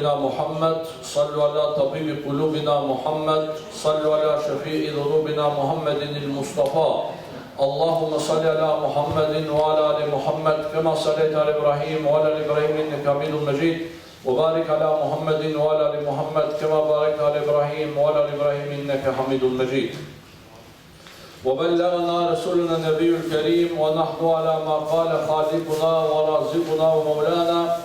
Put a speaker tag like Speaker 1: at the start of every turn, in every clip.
Speaker 1: محمد صلوا على طبيب قلوبنا محمد صلوا على شفيع ذنوبنا محمد المصطفى اللهم صل على محمد وعلى ال محمد كما صليت على ابراهيم وعلى ال ابراهيم انك حميد مجيد وبارك على محمد وعلى ال محمد كما باركت على ابراهيم وعلى ال ابراهيم انك حميد مجيد وبلغنا رسولنا النبي الكريم ونحن على ما قال خالقنا ورازقنا ومولانا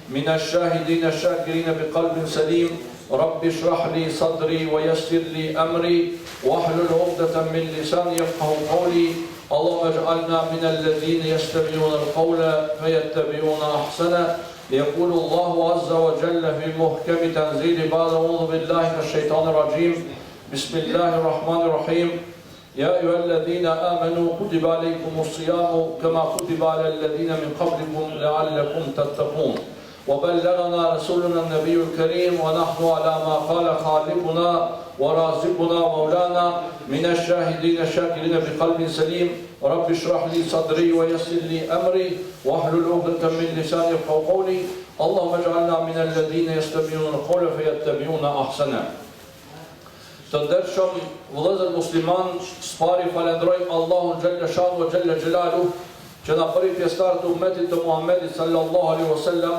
Speaker 1: من الشاهدين الشاكرين بقلب سليم رب اشرح لي صدري ويسر لي أمري واحلل عقدة من لساني يفقهوا قولي اللهم اجعلنا من الذين يستمعون القول فيتبعون أحسنه يقول الله عز وجل في محكم تنزيل بعد أعوذ بالله من الشيطان الرجيم بسم الله الرحمن الرحيم يا أيها الذين آمنوا كتب عليكم الصيام كما كتب على الذين من قبلكم لعلكم تتقون وبلغنا رسولنا النبي الكريم ونحن على ما قال خالقنا ورازقنا ومولانا من الشاهدين الشاكرين بقلب سليم رب اشرح لي صدري ويسر لي أمري واحلل عقدة من لساني يفقهوا قولي اللهم اجعلنا من الذين يستمعون القول فيتبعون أحسنه. Të ndershëm vëllezër musliman, spari falenderoj Allahun xhalla shanu wa xhalla xhelalu që na bëri pjesëtar të ummetit të Muhamedit sallallahu alaihi wasallam,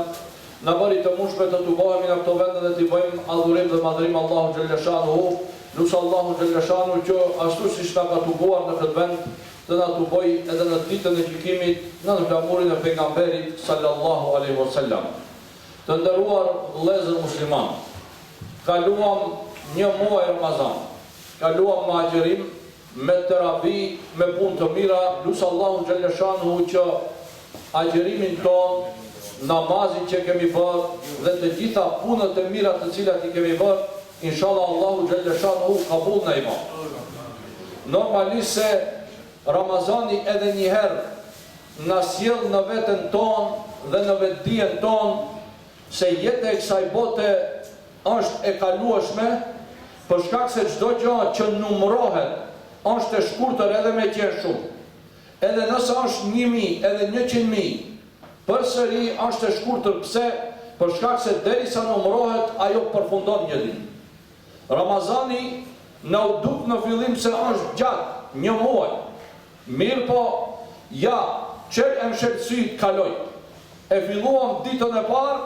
Speaker 1: na bëri të mundshme të tubohemi në këto vende dhe të bëjmë adhurim dhe madhërim Allahu xhalla shanuhu, lutë Allahu xhalla shanu që ashtu siç na ka tubuar në këtë vend, të na tuboj edhe në ditën e gjykimit në flamurin e pejgamberit sallallahu alaihi wasallam. Të nderuar vëllezër musliman, kaluam një muaj Ramazan, kaluam me agjerim, me terapi, me punë të mira, lutë Allahun xhalla shanuhu që agjerimin ton, namazin që kemi bërë dhe të gjitha punët e mira të cilat i kemi bërë, inshallah Allahu xhalla shanuhu kabul na i bën. Normalisht se Ramazani edhe një herë na sjell në veten ton dhe në vetdijen ton se jeta e kësaj bote është e kalueshme, për shkak se çdo gjë që numërohet është e shkurtër edhe me qenë shumë. Edhe nëse është 1000, edhe 100.000, përsëri është e shkurtër. Pse? Për shkak se derisa numërohet, ajo përfundon një ditë. Ramazani na u duk në fillim se është gjatë, një muaj. Mirë po, ja, çel e msheltësi kaloi. E filluam ditën e parë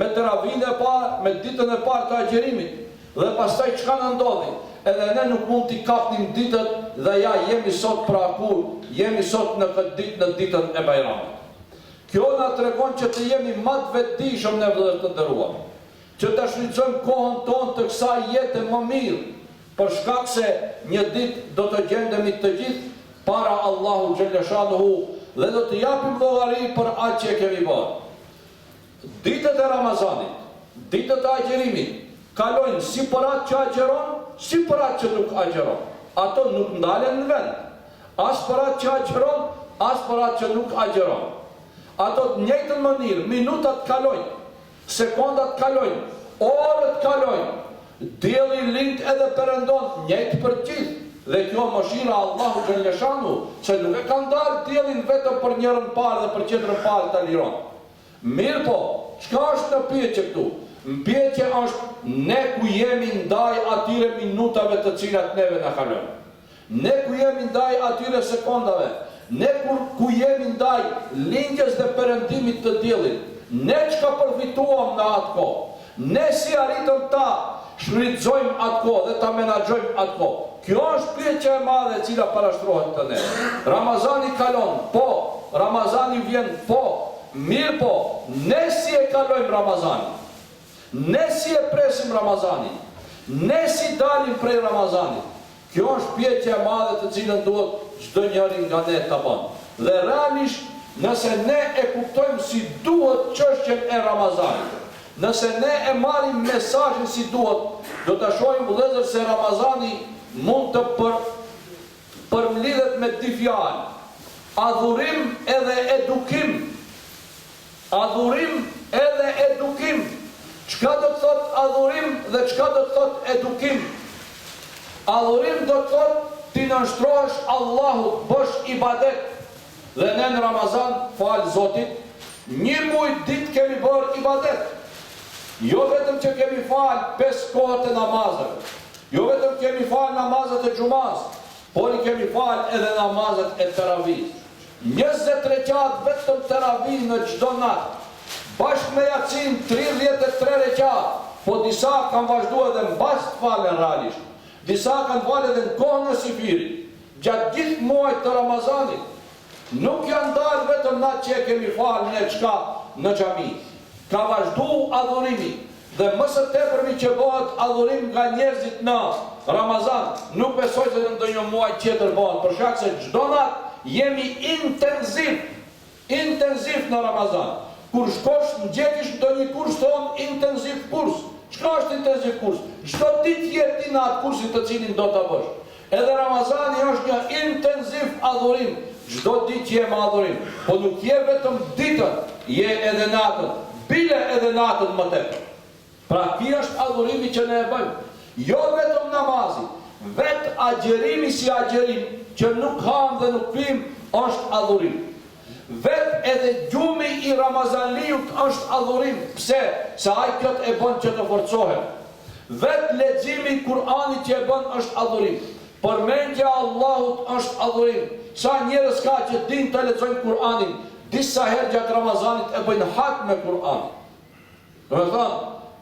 Speaker 1: me terapinë e parë, me ditën e parë të agjerimit. Dhe pastaj çka na ndodhi? Edhe ne nuk mund t'i kapnim ditët dhe ja jemi sot pra kur, jemi sot në këtë ditë, në ditën e Bajramit. Kjo na tregon që të jemi më të vetëdijshëm ne vëllezër të nderuar, që ta shfrytëzojmë kohën tonë të kësaj jete më mirë, për shkak se një ditë do të gjendemi të gjithë para Allahu xhalla shanuhu dhe do të japim llogari për atë që kemi bërë. Ditët e Ramazanit, ditët e agjerimit kalojnë si për atë që agjeron, si për atë që nuk agjeron. Ato nuk ndalen në vend. As për atë që agjeron, as për atë që nuk agjeron. Ato të njëjtën mënyrë, minutat kalojnë, sekondat kalojnë, orët kalojnë, dielli lind edhe perëndon njëjtë për gjithë. Dhe kjo mëshira Allahu xhalla shanu, se nuk e ka ndarë diellin vetëm për njërën parë dhe për tjetrën parë ta liron. Mirë po, çka është në pyetje këtu? Pyetja është ne ku jemi ndaj atyre minutave të cilat neve na kalojnë. Ne ku jemi ndaj atyre sekondave. Ne ku jemi ndaj lindjes dhe perëndimit të diellit. Ne çka përfituam në atë kohë. Ne si arritëm ta shfrytëzojmë atë kohë dhe ta menaxhojmë atë kohë. Kjo është pyetja e madhe e cila parashtrohet të ne. Ramazani kalon, po, Ramazani vjen, po, mirë po, ne si e kalojmë Ramazanin. Ne si e presim Ramazanin, ne si dalim prej Ramazanit. Kjo është pyetja e madhe të cilën duhet çdo njeri nga ne ta bëjë. Dhe realisht, nëse ne e kuptojmë si duhet çështjen e Ramazanit, nëse ne e marrim mesazhin si duhet, do ta shohim vëllezër se Ramazani mund të përmlidhet me dy fjalë: adhurim edhe edukim. Adhurim edhe edukim. Çka do të thot adhurim dhe çka do të thot edukim? Adhurim do të thot ti nënshtrohesh Allahut, bësh ibadet. Dhe ne në Ramazan, falë Zotit, një muaj ditë kemi bërë ibadet. Jo vetëm që kemi falë 5 kohët e namazëve, jo vetëm kemi falë namazët e xhumas, por i kemi falë edhe namazët e teravih. 20 rekat vetëm teravih në çdo natë, bashkë me Yacin 33 rekat, po disa kanë vazhduar edhe mbas të falen realisht. Disa kanë falë edhe në kohën e sifirit. Gjatë gjithë muajit të Ramazanit, nuk janë dalë vetëm natë që e kemi falë në çka në xhami. Ka vazhdu adhurimi, dhe më së tepërmi që bëhet adhurim nga njerëzit në Ramazan, nuk besoj se në ndonjë muaj tjetër bëhet, për shkak se çdo natë jemi intenziv në Ramazan. Kur shkosh në gjetish ndonjë kurs tonë intenziv kurs. Çka është intenziv kurs? Çdo ditë jeti në atë kursit të cilin do ta bësh. Edhe Ramazani është një intenziv adhurim. Çdo ditë je me adhurim. Po nuk je vetëm ditën, je edhe natën. Bile edhe natën më tepër. Pra ky është adhurimi që ne e bëjmë. Jo vetëm namazi, vetë agjerimi si agjerim, që nuk ham dhe nuk pim, është adhurim. Vetë edhe gjumi i Ramazanliut është adhurim. Pse? Se ai këtë e bën që të forcohet. Vetë leximi i Kur'anit që e bën është adhurim. Përmendja e Allahut është adhurim. Sa njerëz ka që din të lexojnë Kur'anin, disa herë gjatë Ramazanit e bëjnë hak me Kur'anin. Do të thonë,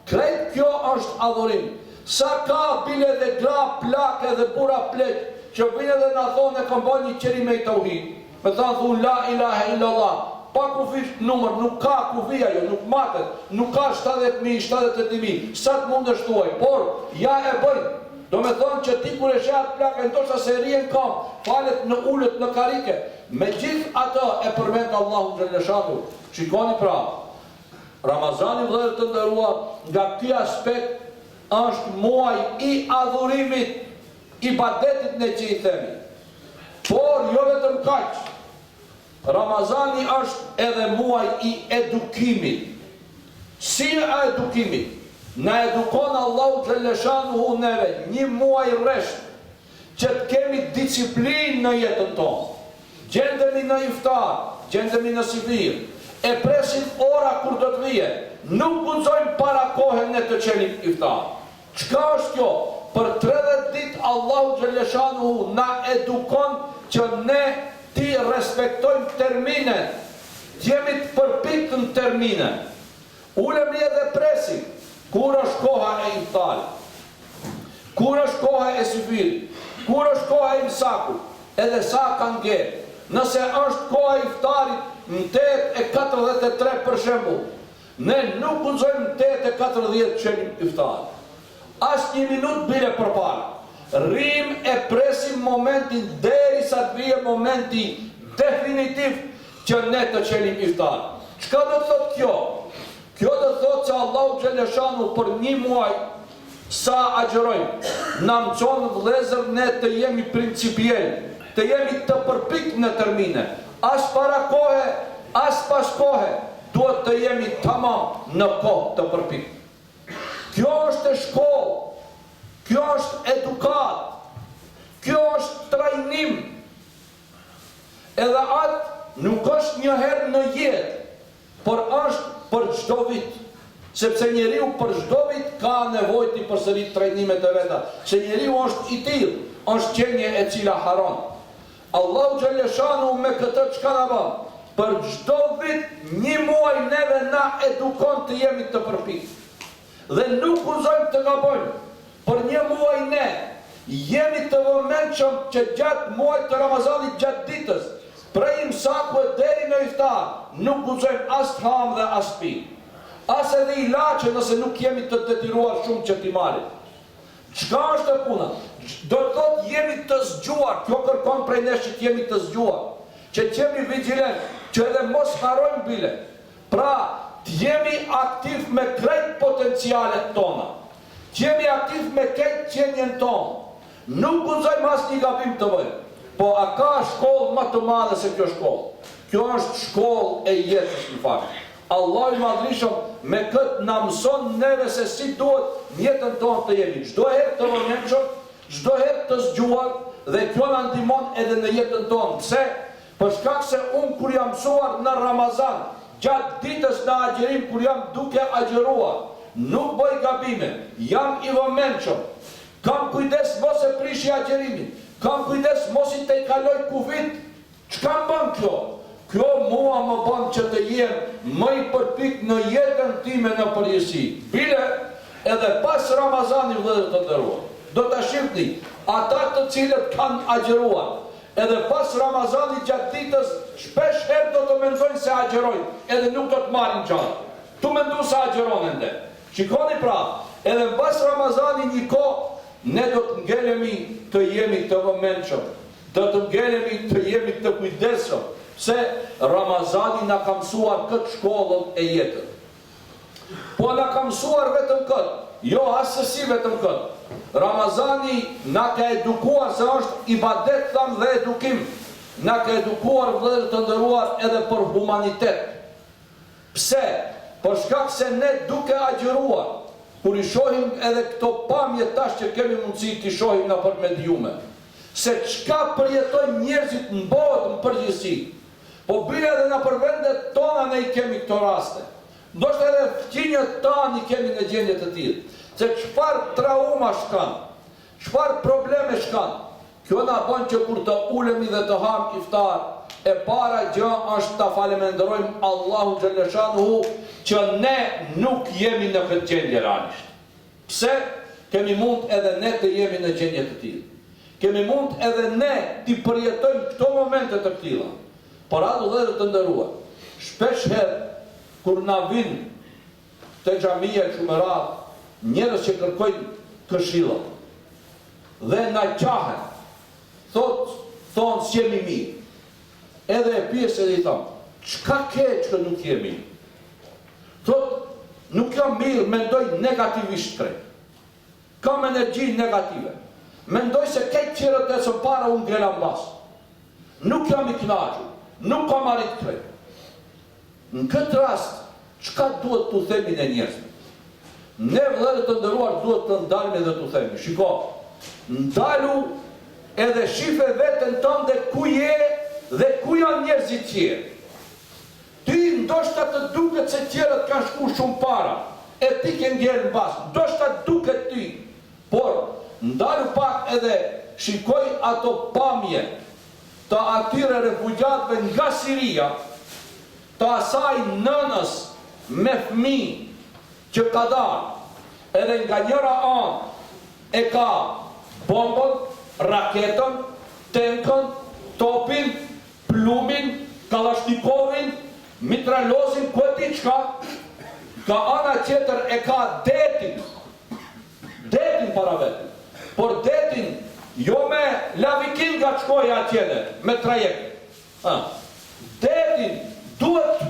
Speaker 1: krejt kjo është adhurim. Sa ka bile dhe gra, plake dhe bura plek, që vine dhe na thonë e kam bën një qeri me tauhid. Me thonë thunë la ilaha illallah, pa kufish numër, nuk ka kufia jo, nuk matet, nuk ka 70.000, 78.000, sa të mund është tuaj, por ja e bëjnë. Do me thonë që ti kur e shehat plaka, ndoshta se rrien kam, falet në ullët, në karike, me gjithë ato e përmend Allahu xhaleshatu. Shikoni pra, Ramazani vëllezër të nderuar, nga ky aspekt është muaj i adhurimit, ibadetit në që i themi. Por jo vetëm kaq. Ramazani është edhe muaj i edukimit. Si e edukimit? Na edukon Allahu xhaleshanuhu neve një muaj rresht që të kemi disiplinë në jetën tonë. Gjendemi në iftar, gjendemi në sifir, e presim ora kur do të vije. Nuk guxojmë para kohën ne të çelim iftar. Çka është kjo? Për 30 ditë Allahu xhaleshanuhu na edukon që ne ti respektojmë termine, jemi të përpikt në termine. Ulemi edhe presim. Kur është koha e iftarit? Kur është koha e sifirit? Kur është koha e imsakut? Edhe sa kanë gjerë? Nëse është koha e iftarit në 8:43 për shembull, ne nuk guxojmë në 8:40 çelim iftarin. As një minutë bile përpara. Rrim e presim momentin derisa të vijë momenti definitiv që ne të çelim iftarin. Çka do të thotë kjo? Kjo do të thotë që Allahu xhaleshanu për një muaj sa agjerojmë, na mëson vëllezër ne të jemi principiell, të jemi të përpikt në termine. As para kohe, as pas kohe, duhet të jemi tamam në kohë të përpikt. Kjo është shkollë, kjo është edukat, kjo është trajnim. Edhe atë nuk është një herë në jetë, por është për çdo vit. Sepse njeriu për çdo vit ka nevojë të përsërit trajnimet e veta. Se njeriu është i tillë, është qenie e cila haron. Allahu xhaleshanu me këtë çka na bën? Për çdo vit një muaj neve na edukon të jemi të përpikt. Dhe nuk guxojmë të gabojmë. Për një muaj ne jemi të vëmendshëm që gjatë muajit të Ramazanit, gjatë ditës, prej imsakut deri në iftar, nuk guxojmë as të ham dhe as pi. As edhe ilaçe nëse nuk jemi të detyruar shumë që t'i marrim. Çka është e puna? Do të thotë jemi të zgjuar, kjo kërkon prej nesh që jemi të zgjuar, që jemi vigjilent, që edhe mos harrojmë bile. Pra, të jemi aktiv me krejt potencialet tona. Të jemi aktiv me krejt qenjen tonë. Nuk guxojmë as një gabim të bëjmë. Po a ka shkollë më të madhe se kjo shkollë? Kjo është shkollë e jetës në fakt. Allah i madhrishëm me këtë na mëson neve se si duhet jetën tonë të jemi. Çdo herë të vëmendshëm, çdo herë të zgjuar, dhe kjo na ndihmon edhe në jetën tonë. Pse? Për shkak se unë kur jam mësuar në Ramazan, gjatë ditës në agjerim kur jam duke agjeruar, nuk bëj gabime, jam i vëmendshëm, kam kujdes mos e prishi agjerimin, kam kujdes mos i te kaloj kufit, çka bën kjo? Kjo mua më bën që të jem më i përpik në jetën time në përgjithësi. Bile edhe pas Ramazanit vëllezër të nderuar, do ta shihni ata të cilët kanë agjëruar, edhe pas Ramazanit gjatë ditës shpesh herë do të mendojnë se agjërojnë, edhe nuk do të marrin gjatë. Tu mendu se agjëron ende. Shikoni pra, edhe pas Ramazanit një kohë ne do të ngelemi të jemi të vëmendshëm, do të ngelemi të jemi të kujdesshëm, se Ramazani na ka mësuar këtë shkollën e jetës. Po na ka mësuar vetëm këtë, jo asësi vetëm këtë. Ramazani na ka edukuar se është ibadet tham dhe edukim, na ka edukuar vëllezër të nderuar edhe për humanitet. Pse? Për shkak se ne duke agjëruar, kur i shohim edhe këto pamje tash që kemi mundësi t'i shohim në përmediume, se çka përjetojnë njerëzit në botë në përgjithësi, po bile edhe në përvendet tona ne i kemi këto raste. Ndoshta edhe fëmijët tanë i kemi në gjendje të tillë, se çfarë trauma shkan, çfarë probleme shkan. Kjo na bën që kur të ulemi dhe të ham iftar, e para gjë është ta falenderojmë Allahu xhaleshanuhu që ne nuk jemi në këtë gjendje realisht. Pse? Kemi mund edhe ne të jemi në gjendje të tillë. Kemi mund edhe ne të përjetojmë këto momente të tilla. Por ato dhe të nderuar, shpesh herë kur na vin te xhamia e shumërat njerëz që kërkojnë këshilla dhe na qahen, thonë s'jemi mirë. Edhe e pjesë edhe i thamë, çka ke që nuk jemi? Thotë, nuk jam mirë, mendoj negativisht krejt. Kam energji negative. Mendoj se këtë qërët e së para unë ngela mbas. Nuk jam i kënaqur, nuk kam arrit krejt. Në këtë rast, çka duhet t'u themi në njerëzve? Ne vëllezër të nderuar duhet të ndalemi dhe t'u themi, shiko, ndalu edhe shife veten tënde ku je dhe ku janë njerëzit tjerë. Ti ndoshta të duket se tjerët kanë shku shumë para, e ti ke ngjerë në basë, ndoshta duket ty, por ndalu pak edhe shikoj ato pamje të atyre refugjatëve nga Siria, të asaj nënës me fëmijë që ka dalë, edhe nga njëra anë e ka bombën, raketën, tenkën, topin, plumin, kalashnikovin, mitralozin, këti qka, ka ana tjetër e ka detin para vetin, por detin jo me lavikin nga qkoja atjene, me trajekt. Detin duhet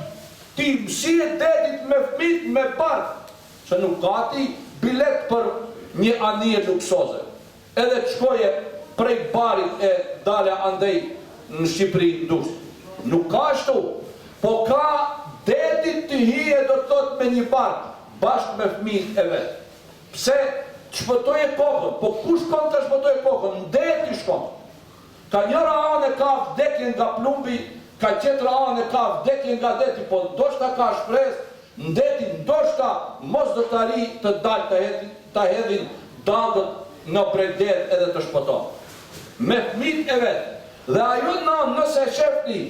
Speaker 1: ti mësie detit me fmit, me bark, që nuk ka ti bilet për një anije luksoze. Edhe të shkoje prej barit e dale andej në Shqipëri ndusht. Nuk ka ashtu, po ka detit të hije do të thot me një bark, bashkë me fëmijët e vetë. Pse të shpëtoj e kokën, po ku shkon të shpëtoj e kokën? Në deti shkon. Ka njëra anë e ka vdekje nga plumbi, ka qetra anë e ka vdekje nga deti, po ndoshta ka shpresë, në deti ndoshta mos do të arri të dalë të hedhin dagët në brejdet edhe të shpëton. Me fëmijët e vetë. Dhe ajo nëse shefni,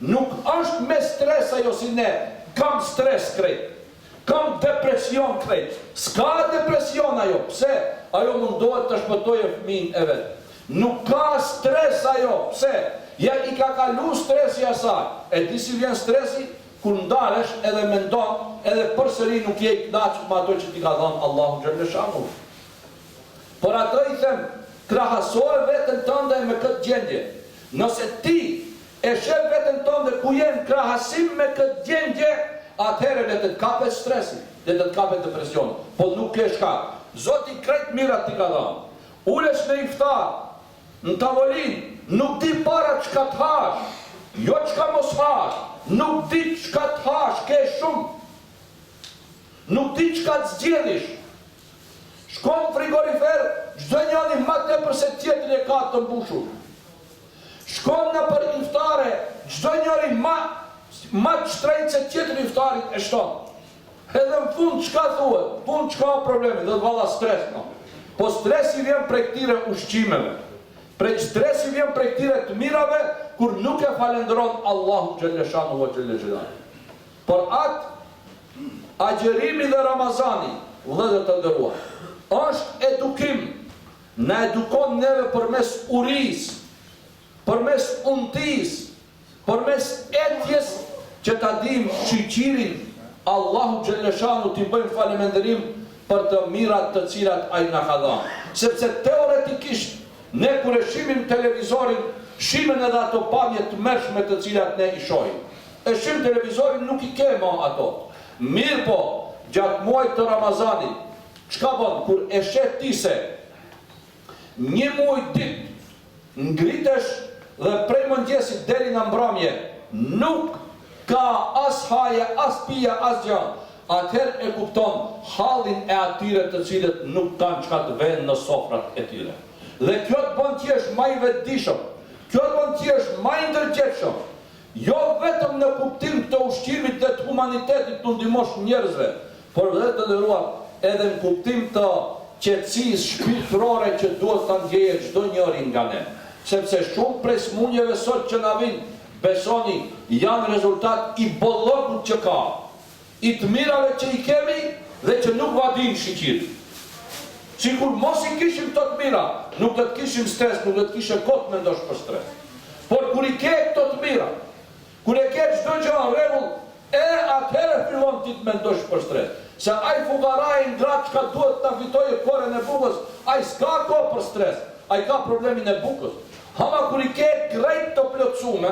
Speaker 1: nuk është me stres ajo si ne, kam stres krejt, kam depresion krejt, s'ka depresion ajo, pse? Ajo mundohet të shpëtojë fëmijën e vetë. Nuk ka stres ajo, pse? Ja i ka kalu stresi asaj, e di si vjen stresi, kur ndalesh edhe mendon, edhe përsëri nuk je i kënaqur me ato që ti ka dhënë Allahu xhaleshanuhu. Por ato i them, krahasoje veten tënde me këtë gjendje. Nëse ti e shef veten tënde ku je në krahasim me këtë gjendje, atëherë le të kapet stresi, le të kapet depresioni. Po nuk ke shkak. Zoti krejt mirat ti ka dhënë. Ulesh në iftar, në tavolinë, nuk di para çka të hash, jo çka mos hash, nuk di çka të hash, ke shumë. Nuk di çka të zgjedhish. Shkon frigorifer, çdo njëri më tepër se tjetri e ka të mbushur. Shkon në për iftare, çdo njëri më shtrenjtë se tjetri iftarit e shton. Edhe në fund çka thuhet? Fund çka problemi? Do të valla stres, no. Po stresi vjen prej këtyre ushqimeve. Stresi vjen prej këtyre të mirave kur nuk e falenderon Allahu xhaleshanu wa xhaleshanu. Por atë agjerimi dhe Ramazani, vëllezër të nderuar, është edukim. Na edukon neve përmes uris, përmes untis, përmes etjes që ta dim shqyqirin Allahu xhaleshanu t'i bëjmë faleminderim për të mirat të cilat ai na ka dhënë. Sepse teoretikisht ne kur e shihim televizorin, shihim edhe ato pamje të mërshme të cilat ne i shohim. E shihim televizorin, nuk i kemo ato. Mirë po, gjatë muajit të Ramazanit, çka bën kur e sheh ti se një muaj ditë ngritesh dhe prej mëngjesit deri në mbrëmje nuk ka as haje, as pija, as gjë, atëherë e kupton hallin e atyre të cilët nuk kanë çka të vënë në sofrat e tyre. Dhe kjo të bën ti është më i vetëdijshëm, kjo të bën ti është më i ndërgjegjshëm. Jo vetëm në kuptim të ushqimit dhe të humanitetit të ndihmosh njerëzve, por edhe të nderuar edhe në kuptim të qetësisë shpirtërore që duhet ta ndjejë çdo njeri nga ne. Sepse shumë prej smundjeve sot që na vijnë, besoni, janë rezultat i bollokut që ka, i të mirave që i kemi dhe që nuk vadin shqyqir. Sikur mos i kishim të mira, nuk do të kishim stres, nuk do të kishim kot mendosh për stres. Por kur i ke këto të mira, kur e ke çdo gjë në rregull, atëherë fillon ti të mendosh për stres. Se ai fugaraj ngrat që duhet ta fitojë korën e bukës, ai s'ka kohë për stres, ai ka problemin e bukës. Hama kur i ke krejt të plotësume,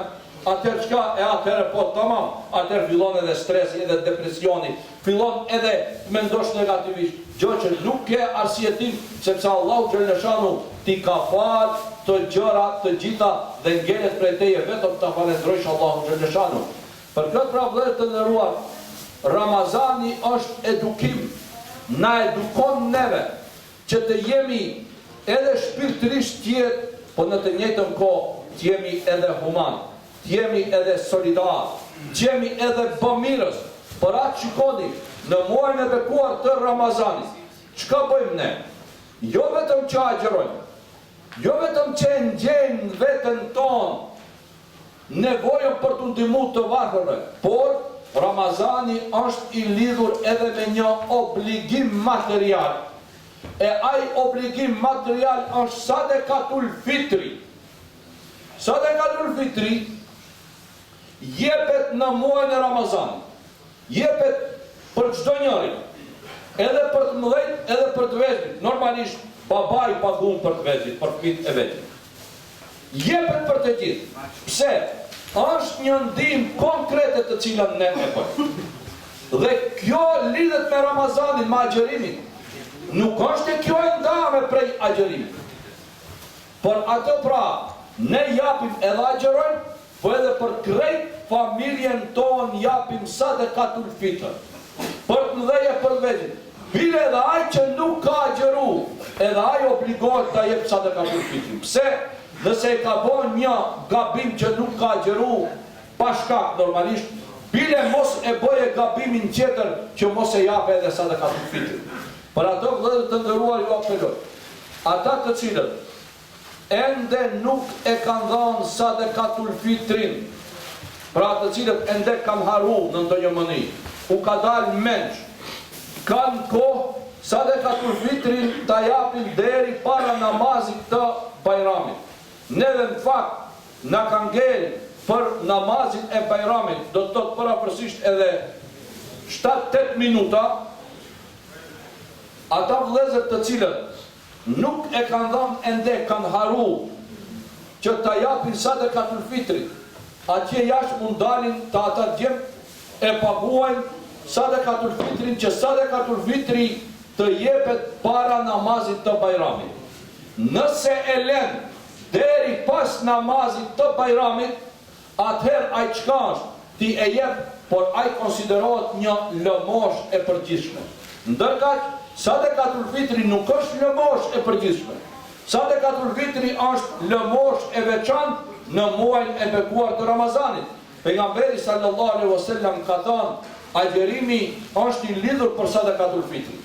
Speaker 1: atëherë çka atëherë po tamam, atëherë fillon edhe stresi, edhe depresioni, fillon edhe të mendosh negativisht, gjë që nuk ke arsyetim, sepse Allahu xhaleshanu ti ka fal të gjëra të gjitha dhe ngelet prej teje vetëm ta falendrojsh Allahu xhaleshanu. Për këtë pra vëllezër të nderuar, Ramazani është edukim, na edukon neve që të jemi edhe shpirtërisht tjetë, po në të njëjtën kohë të jemi edhe human, të jemi edhe solidar, të jemi edhe bëmirës. Për atë shikoni, në muajin e bekuar të Ramazanit, çka bëjmë ne? Jo vetëm që agjerojmë, jo vetëm që ndjejmë veten tonë nevojën për të ndihmuar të varfërve, por Ramazani është i lidhur edhe me një obligim material. E ai obligim material është sadekatul fitri. Sadekatul fitri jepet në muajin e Ramazanit. Jepet për çdo njeri. Edhe për të mëdhenj, edhe për të vegjël. Normalisht babai paguon për të vegjël, për fëmijët e vegjël. Jepet për të gjithë. Pse? Është një ndihmë konkrete të cilën ne e bëjmë. Dhe kjo lidhet me Ramazanin, me agjerimin. Nuk është e kjo e ndame prej agjerimit. Por ato pra, ne japim edhe agjerojmë, po edhe për krejt familjen tonë japim sadekatul fitr. Për të mëdhenj e për të vegjël. Bile edhe ai që nuk ka agjeru, edhe ai obligohet ta jep sadekatul fitrin. Pse? Nëse e ka bon një gabim që nuk ka agjeru pa shkak normalisht, bile mos e bëje gabimin tjetër që mos e jape edhe sadekatul fitrin. Për ato vëllezër të nderuar ju apeloj, ata të cilët ende nuk e kanë dhënë sadekatul fitrin, pra të cilët ende kanë haru në ndonjë mënyrë, u ka dalë menç, kanë kohë sadekatul fitrin ta japin deri para namazit të Bajramit. Neve në fakt na kanë ngel për namazin e Bajramit, do të thotë parapërsisht edhe 7-8 minuta, ata vëllezër të cilët nuk e kanë dhënë ende, kanë haru që ta japin sadekatul fitrit, atje jashtë mund dalin të ata djemt e paguajnë sadekatul fitrin, që sadekatul fitri të jepet para namazit të Bajramit. Nëse e lën deri pas namazit të Bajramit, atëherë ai çka është? Ti e jep, por ai konsiderohet një lëmosh e përgjithshme. Ndërkaq sadekatul fitri nuk është lëmosh e përgjithshme. Sadekatul fitri është lëmosh e veçantë në muajin e bekuar të Ramazanit. Pejgamberi sallallahu alaihi wasallam ka thënë: agjerimi është i lidhur për sadakatul fitri.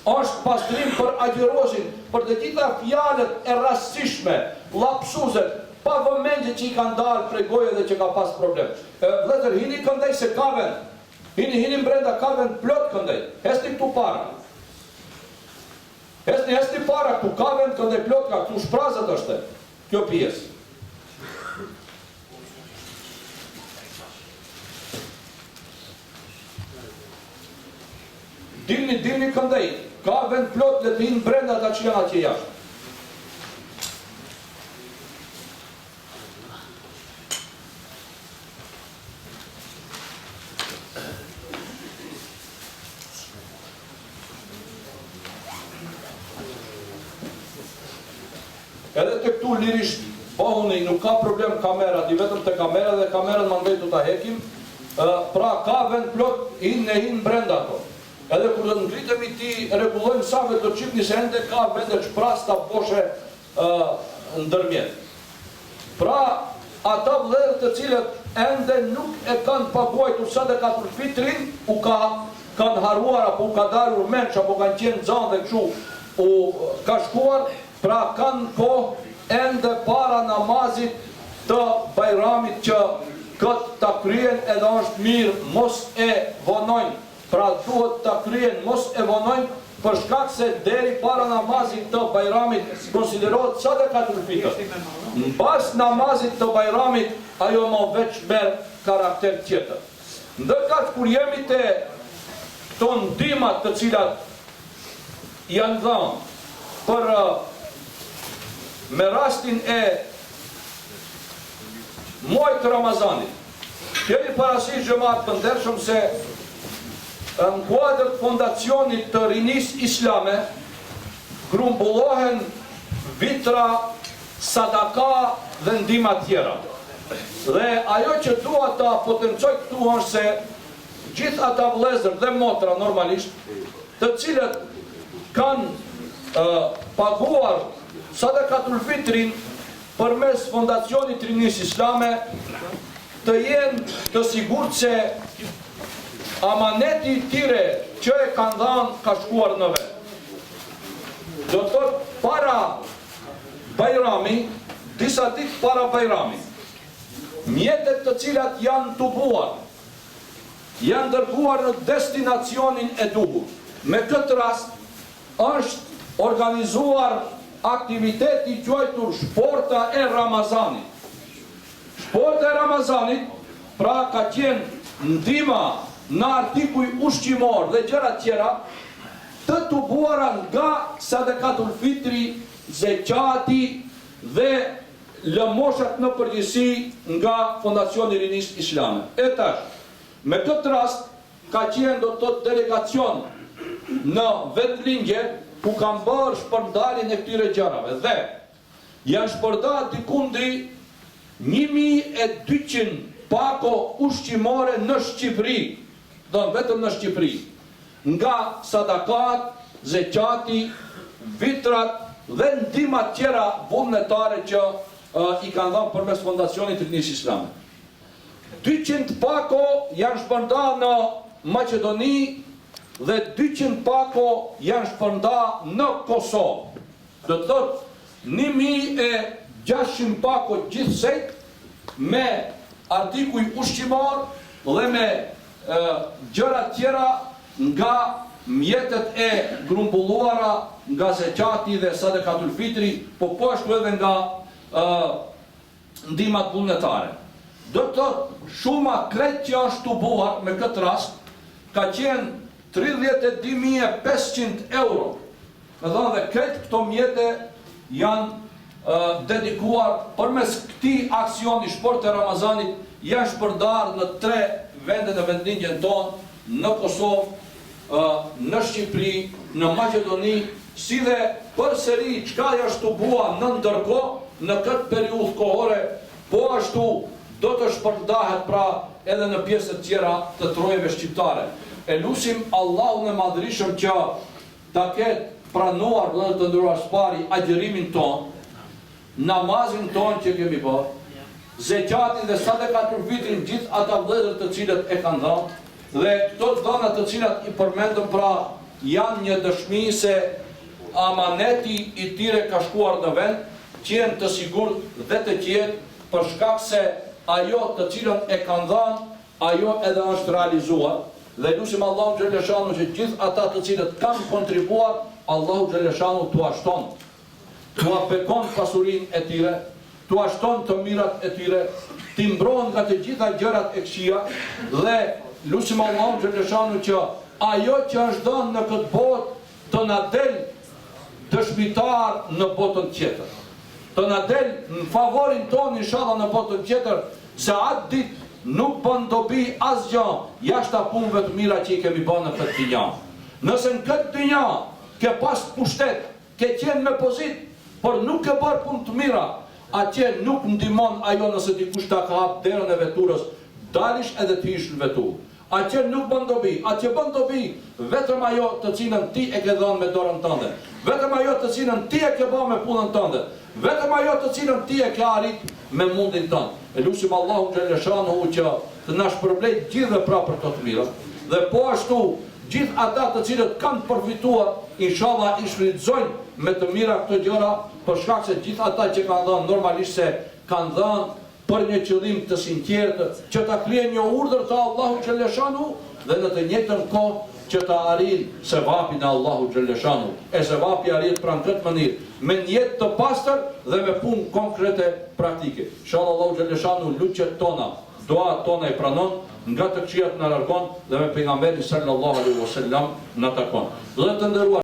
Speaker 1: Është pastrim për agjerosin, për të gjitha fjalët e rastishme, lapsuzet, pa vëmendje që i kanë dalë prej goje dhe që ka pas problem. Vëllezër, hini këndej se ka vend. Hini brenda ka vend plot këndej. Hesni këtu para. Hesni para këtu ka vend këndej plot, ka këtu shprazët është kjo pjesë. Dilni këndej. Ka vend plot dhe të hinë brenda ta që janë atje jashtë. Edhe të këtu lirisht, bahuni, nuk ka problem kamerat, i vetëm të kamera dhe kamerat më ndajtu ta hekim, pra ka vend plot, hinë brenda ato. Edhe kur të ngritemi ti rregullojmë sa vetë të qipni se ende ka vende çpras ta boshe ndërmjet. Pra, ata vëllezër të cilët ende nuk e kanë paguajtur sadakatul fitrin, kanë haruar apo u ka dalur menç apo kanë qenë nxanë dhe kështu u ka shkuar, pra kanë kohë ende para namazit të Bajramit që këtë ta kryen edhe është mirë mos e vonojnë. Pra duhet ta kryen, mos e vonojnë, për shkak se deri para namazit të Bajramit konsiderohet sadakatul fitr. Mbas namazit të Bajramit ajo më veç merr karakter tjetër. Ndërkat kur jemi te këto ndihmat të cilat janë dhënë për me rastin e muajit të Ramazanit. Keni parasysh xhamat të ndershëm se në kuadër të fondacionit të rinis islame grumbullohen vitra, sadaka dhe ndihma tjera. Dhe ajo që dua ta potencoj këtu është se gjithë ata vëllezër dhe motra normalisht, të cilët kanë paguar sadakatul fitrin përmes fondacionit rinis islame, të jenë të sigurt se amaneti tire që e kanë dhanë ka shkuar në vetë. Do të thotë para Bajrami, disa ditë para Bajrami, mjetet të cilat janë tubuar, janë dërguar në destinacionin e duhur. Me këtë rast është organizuar aktiviteti quajtur Shporta e Ramazanit. Shporta e Ramazanit, pra ka qenë ndihma në artikuj ushqimor dhe gjëra tjera të tubuara nga sadakatul fitri, zeqati dhe lëmoshat në përgjithësi nga fondacioni rinis islame. E tash, me këtë rast ka qenë do të thotë delegacion në Vetlingje ku kanë bërë shpërndarjen e këtyre gjërave dhe janë shpërndar dikundri 1200 pako ushqimore në Shqipëri, vetëm në Shqipëri, nga sadakat, zeqati, vitrat dhe ndihmat tjera vullnetare që i kanë dhënë përmes fondacionit rinis islame. 200 pako janë shpërndar në Maqedoni dhe 200 pako janë shpërndar në Kosovë. Do të thotë 1600 pako gjithsej me artikuj ushqimor dhe me gjëra tjera nga mjetet e grumbulluara nga zeqati dhe sadakatul fitri, po ashtu edhe nga ndihmat vullnetare. Do të thotë shuma krejt që është tubuar me këtë rast ka qenë 32.500 euro. Me thënë dhe krejt këto mjete janë dedikuar përmes këtij aksioni Shport e Ramazanit, janë shpërndar në 3 vendet e vendlindjen tonë, në Kosovë, në Shqipëri, në Maqedoni, si dhe përsëri çka është tubuar në ndërkohë në këtë periudhë kohore, po ashtu do të shpërndahet pra edhe në pjesët tjera të trojeve shqiptare. E lutim Allahun e Madhërisëm që ta ketë pranuar vëllezër të nderuar spari agjërimin ton, namazin ton që kemi bërë, zeqatin dhe sadakatul fitrin gjithë ata vëllezër të cilët e kanë dhënë, Dhe këto dhëna të cilat i përmendëm pra janë një dëshmi se amaneti i tyre ka shkuar në vend, qenë të sigurt dhe të qetë për shkak se ajo të cilën e kanë dhënë, ajo edhe është realizuar. Dhe lutim Allahu xhaleshanu që gjithë ata të cilët kanë kontribuar, Allahu xhaleshanu t'u shton, t'u bekon pasurinë e tyre, t'u shton të mirat e tyre, t'i mbron nga të gjitha gjërat e këqija dhe lutim Allahu xhaleshanu që ajo që është dhënë në këtë botë të na del dëshmitar në botën tjetër. Të na del në favorin tonë inshallah në botën tjetër, se atë ditë nuk bën dobi asgjë jashtë punëve të mira që i kemi bërë në këtë dynjë. Nëse në këtë dynjë ke pas pushtet, ke qenë me pozit, por nuk ke bërë punë të mira, atje nuk ndihmon ajo nëse dikush ta ka hap derën e veturës, dalish edhe të hish në veturë. Atje nuk bën dobi, atje bën dobi vetëm ajo të cilën ti e ke dhënë me dorën tënde, vetëm ajo të cilën ti e ke bërë me punën tënde, vetëm ajo të cilën ti e ke arrit me mundin tënd. E lutim Allahu xhaleshanu që të na shpërblej gjithë pra për të mira. Dhe po ashtu gjithë ata të cilët kanë përfituar, inshallah i shfrytëzojnë me të mira këto gjëra, për shkak se gjithë ata që kanë dhënë normalisht se kanë dhënë për një qëllim të sinqertë, që ta kryejnë një urdhër të Allahu xhaleshanu dhe në të njëjtën kohë që ta arrijnë sevapin e Allahu xhaleshanu. E sevapi arrihet pra në këtë mënyrë, me një jetë të pastër dhe me punë konkrete praktike. Inshallah Allahu xhaleshanu lutjet tona, duat tona i pranon, nga të këqijat na largon dhe me pejgamberin sallallahu alaihi wasallam na takon. Dhe të nderuar